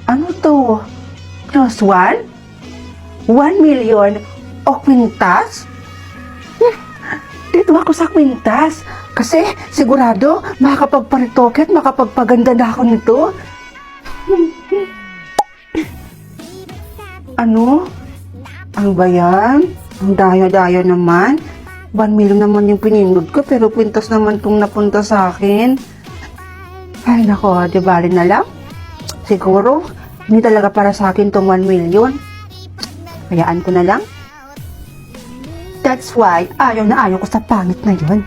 Ano to? Plus one? 1 million o kwintas? Dito ako sa kwintas. Kasi sigurado makakapagparitoke at makapagpaganda na ako nito. Ano? Ang bayan? Ang dayo-dayo naman. 1 million naman yung pinindod ko pero kwintas naman itong napunta sa akin. Ay nako, di bali na lang. Siguro, hindi talaga para sa akin tong 1 million. Hayaan ko na lang. That's why, ayaw na ayaw ko sa pangit na yun.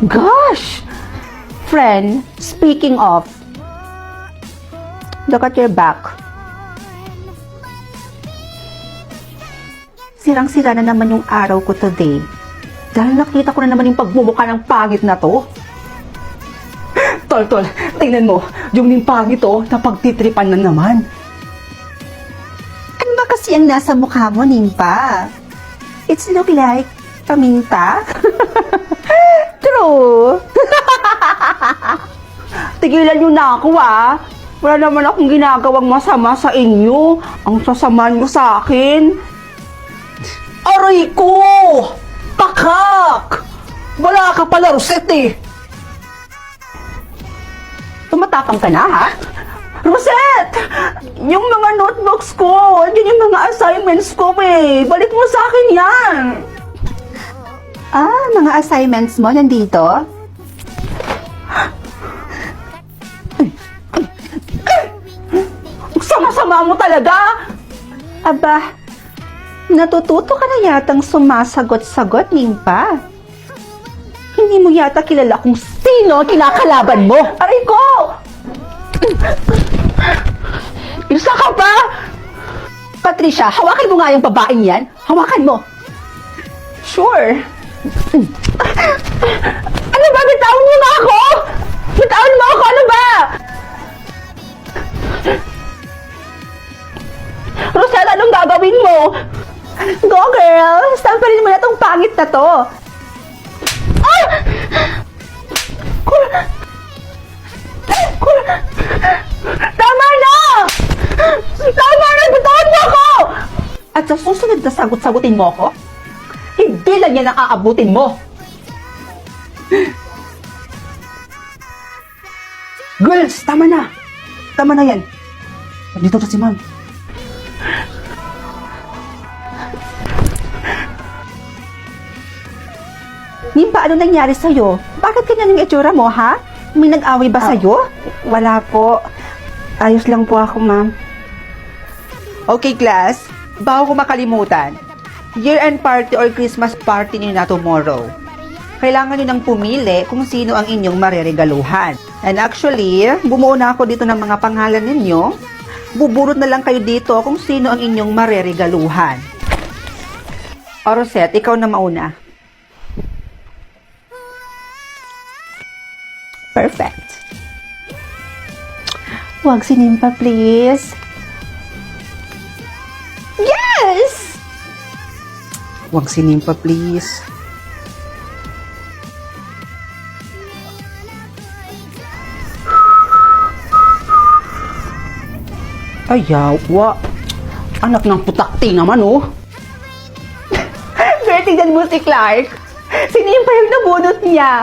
Gosh! Friend, speaking of, look at your back. Sirang-sira na naman yung araw ko today. Dahil nakita ko na naman yung pagmumukha ng pangit na to. Tol, tingnan mo, yung ning pangit to, napagtitripan na naman. Ano ba kasi ang nasa mukha mo, Nimpa? It's look like paminta. True. Tigilan nyo na ako Wala naman akong ginagawang masama sa inyo. Ang sasama nyo sa akin. Aray ko! Pakak! Wala ka pala, Rosette Tumatapang ka na, ha? Rosette! Yung mga notebooks ko, yun yung mga assignments ko, Balik mo sa akin yan. Mga assignments mo nandito? Sama-sama mo talaga! Aba, natututo ka na yatang sumasagot-sagot, Nimpa. Hindi mo yata kilala kung sino ang kinakalaban mo. Aray ko! Isa ka pa! Patricia, hawakan mo nga yung babaeng yan. Hawakan mo. Sure. Ano ba? Bitawan mo na ako! Bitawan mo ako! Ano ba? Rosella, anong gagawin mo? Go, girl! Sampalin mo na tong pangit na to. Tama na! Tama na! Bitawan mo ako! At sa susunod na sagot-sagutin mo ako, hindi lang yan ang aabutin mo. Girls, tama na! Tama na yan. Dito na si ma'am. Nimpa, ano nangyari sa'yo? Bakit ganyan yung itsura mo, ha? May nag-away ba sa'yo? Wala po. Ayos lang po ako, ma'am. Okay, class. Bago ko makalimutan. Year-end party or Christmas party niyo na tomorrow. Kailangan niyo nang pumili kung sino ang inyong mareregaluhan. And actually, bumuo na ako dito ng mga pangalan ninyo. Buburot na lang kayo dito kung sino ang inyong mareregaluhan. O Rosette, ikaw na mauna. Perfect. Huwag si Nimpa, please. Yes! Huwag sinimpa, please. Ayawa. Anak ng putakti naman, Girl, tignan mo si Clark. Si Nimpa yung nabunot niya.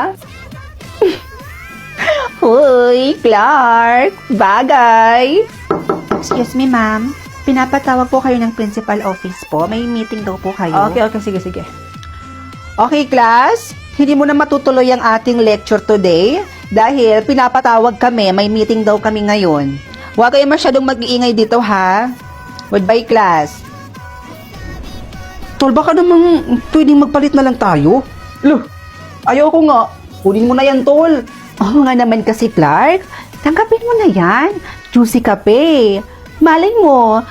Hoy, Clark. Bagay. Excuse me, ma'am. Pinapatawag po kayo ng principal office po. May meeting daw po kayo. Okay, sige. Okay, class. Hindi mo na matutuloy ang ating lecture today dahil pinapatawag kami. May meeting daw kami ngayon. Huwag kayo masyadong mag-iingay dito, ha? Goodbye, class. Tol, baka namang pwedeng magpalit na lang tayo. Loh, ayoko nga. Kunin mo na yan, Tol. Oo nga naman kasi, Clark. Tanggapin mo na yan. Juicy kape. Malay mo,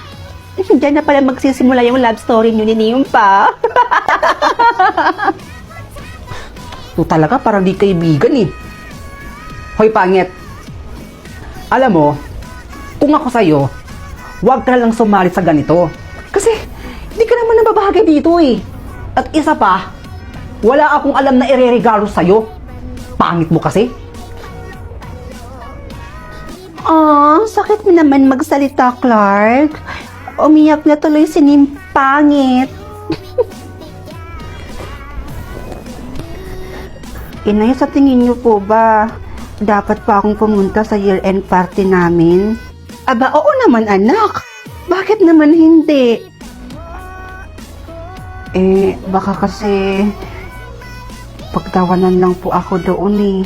diyan na pala magsisimula yung love story niyo ni Nimpa. Ito talaga parang di kaibigan Hoy, pangit. Alam mo, kung ako sa'yo, huwag ka lang sumali sa ganito. Kasi, hindi ka naman nababahagi dito At isa pa, wala akong alam na ireregalo sa'yo. Pangit mo kasi. Sakit mo naman magsalita, Clark. Umiyak na tuloy si Nimpangit. Inay, sa tingin niyo po ba, dapat pa akong pumunta sa year-end party namin? Aba, oo naman anak. Bakit naman hindi? Baka kasi pagtawanan lang po ako doon eh.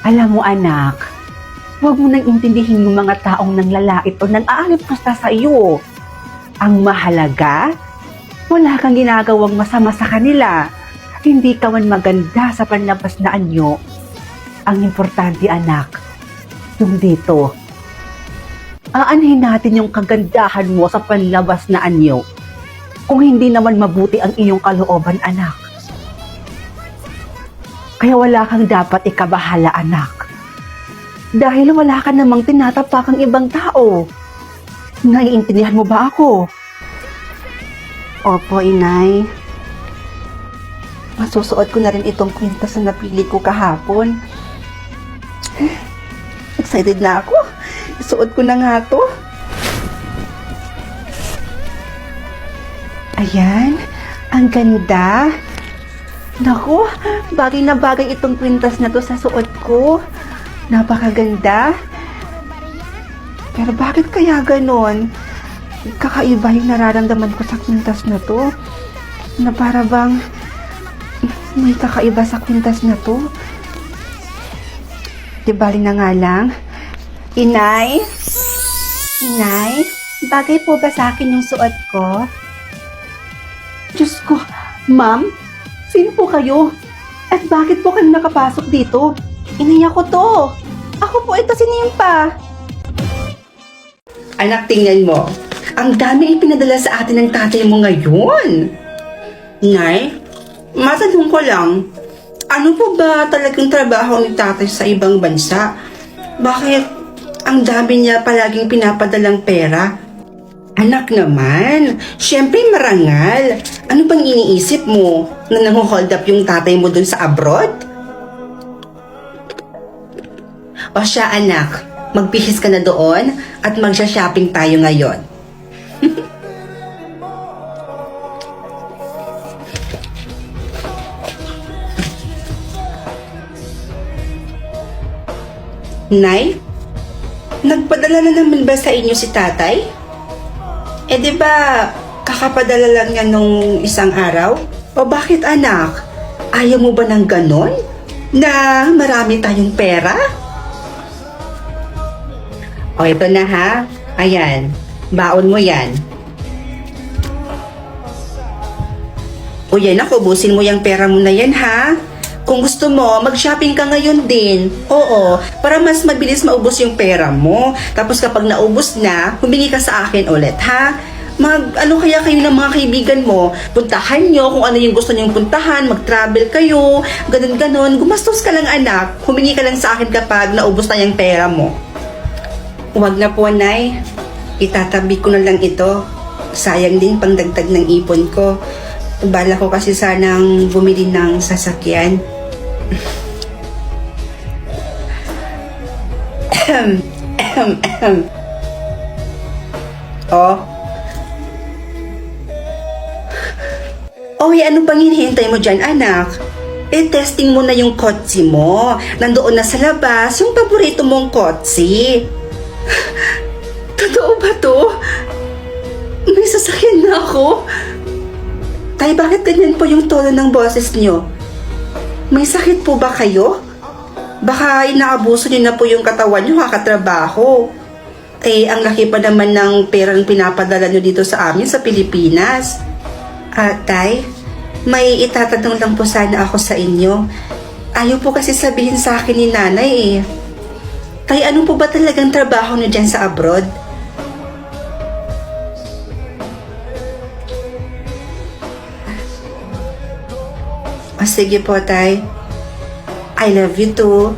Alam mo anak, huwag mo nang intindihin yung mga taong nanglalait o nang-aalip basta sa iyo. Ang mahalaga, wala kang ginagawang masama sa kanila. Hindi ka man maganda sa panlabas na anyo. Ang importante anak, yung dito. Aanhin natin yung kagandahan mo sa panlabas na anyo. Kung hindi naman mabuti ang iyong kalooban anak. Kaya wala kang dapat ikabahala anak. Dahil wala ka namang tinatapakang ibang tao. Naiintindihan mo ba ako? Opo, inay. Masusuot ko na rin itong kwintas na napili ko kahapon. Excited na ako. Isuot ko na nga to. Ayan. Ang ganda. Naku, bagay na bagay itong kwintas na to sa suot ko. Napakaganda. Pero bakit kaya ganon? Kakaiba yung nararamdaman ko sa kwintas na to. Na para bang may kakaiba sa kwintas na to. Di bali na nga lang. Inay? Inay? Bagay po ba sa akin yung suot ko? Diyos ko, ma'am? Sino po kayo? At bakit po kayo nakapasok dito? Inay ako to. Ako po ito si Nimpa. Anak, tingnan mo. Ang dami ipinadala sa atin ng tatay mo ngayon. Nay, matanong ko lang, ano po ba talagang trabaho ni tatay sa ibang bansa? Bakit ang dami niya palaging pinapadalang pera? Anak naman, syempre marangal. Ano bang iniisip mo na nang-hold up yung tatay mo dun sa abroad? O siya anak, magbihis ka na doon at magsha-shopping tayo ngayon. Nay, nagpadala na naman ba sa inyo si tatay? Di ba kakapadala lang niya nung isang araw? O bakit anak? Ayaw mo ba ng ganon? Na marami tayong pera? O ito na ha. Ayan, baon mo yan. O yan ako, ubusin mo yung pera mo na yan ha. Kung gusto mo, mag-shopping ka ngayon din. Oo, para mas mabilis maubos yung pera mo. Tapos kapag naubos na, humingi ka sa akin ulit, ha? Ano kaya kayo ng mga kaibigan mo? Puntahan nyo kung ano yung gusto nyong puntahan, mag-travel kayo, ganun-ganon. Gumastos ka lang anak, humingi ka lang sa akin kapag naubos na yung pera mo. Huwag na po, Nay. Itatabi ko na lang ito. Sayang din pangdagdag ng ipon ko. Bala ko kasi sanang bumili ng sasakyan. Oh. Oy, ano pang hinihintay mo dyan, anak? Testing mo na yung kotse mo. Nandoon na sa labas yung paborito mong kotse. Totoo ba to? May sasakyan na ako? Tay, bakit ganyan po yung tono ng boses nyo? May sakit po ba kayo? Baka inaabuso nyo na po yung katawan nyo kakatrabaho. Ang laki pa naman ng perang pinapadala nyo dito sa amin sa Pilipinas. Tay, may itatanong lang po sana ako sa inyo. Ayaw po kasi sabihin sa akin ni nanay eh. Tay, ano po ba talagang trabaho nyo dyan sa abroad? Sige po, tay. I love you too.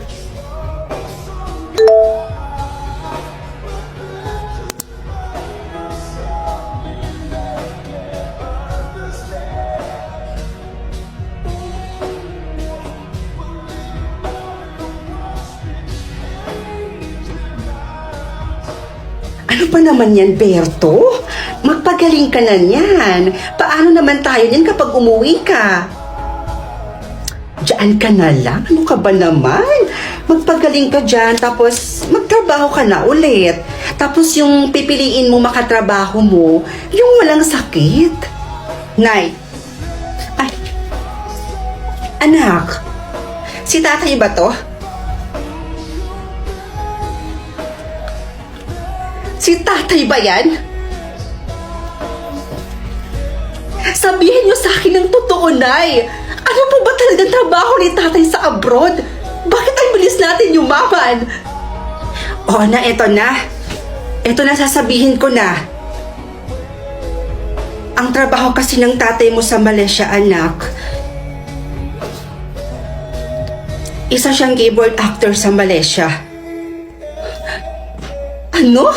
Ano pa naman yan, Berto? Magpagaling ka na yan. Paano naman tayo yan kapag umuwi ka? Diyan ka na lang? Ano ka ba naman? Magpagaling ka dyan, tapos magtrabaho ka na ulit. Tapos yung pipiliin mo makatrabaho mo, yung walang sakit. Nay, ay, anak, si tatay ba to? Si tatay ba yan? Sabihin niyo sa akin ng totoo, Nay. Ano po ba talagang trabaho ni tatay sa abroad? Bakit ang bilis natin yumaman? Oo na, eto na. Eto na, sasabihin ko na. Ang trabaho kasi ng tatay mo sa Malaysia, anak, isa siyang keyboard actor sa Malaysia. Ano?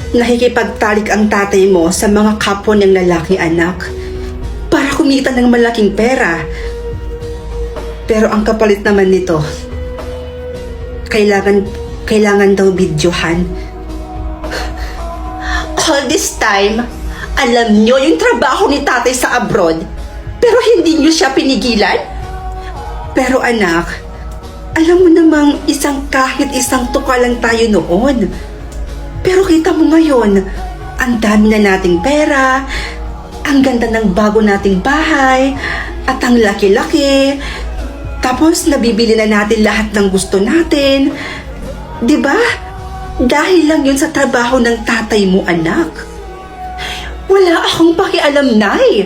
Nakikipagtalik ang tatay mo sa mga kapwa niyang lalaki, anak, para kumita ng malaking pera. Pero ang kapalit naman nito, kailangan daw videohan. All this time, alam niyo yung trabaho ni tatay sa abroad, pero hindi niyo siya pinigilan? Pero anak, alam mo namang kahit isang tuka lang tayo noon. Pero kita mo ngayon, ang dami na nating pera, ang ganda ng bago nating bahay, at ang laki-laki. Tapos nabibili na natin lahat ng gusto natin. 'Di ba? Dahil lang yun sa trabaho ng tatay mo, anak. Wala akong pakialam, Nay.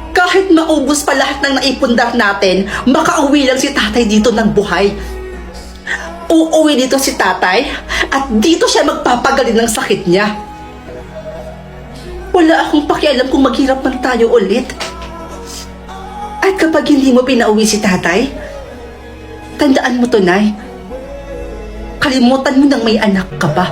Kahit maubos pa lahat ng naipundar natin, makauwi lang si tatay dito ng buhay. Uuwi dito si tatay at dito siya magpapagaling ng sakit niya. Wala akong pakialam kung maghirap man tayo ulit. At kapag hindi mo pinauwi si tatay, tandaan mo to, Nay. Kalimutan mo nang may anak ka pa.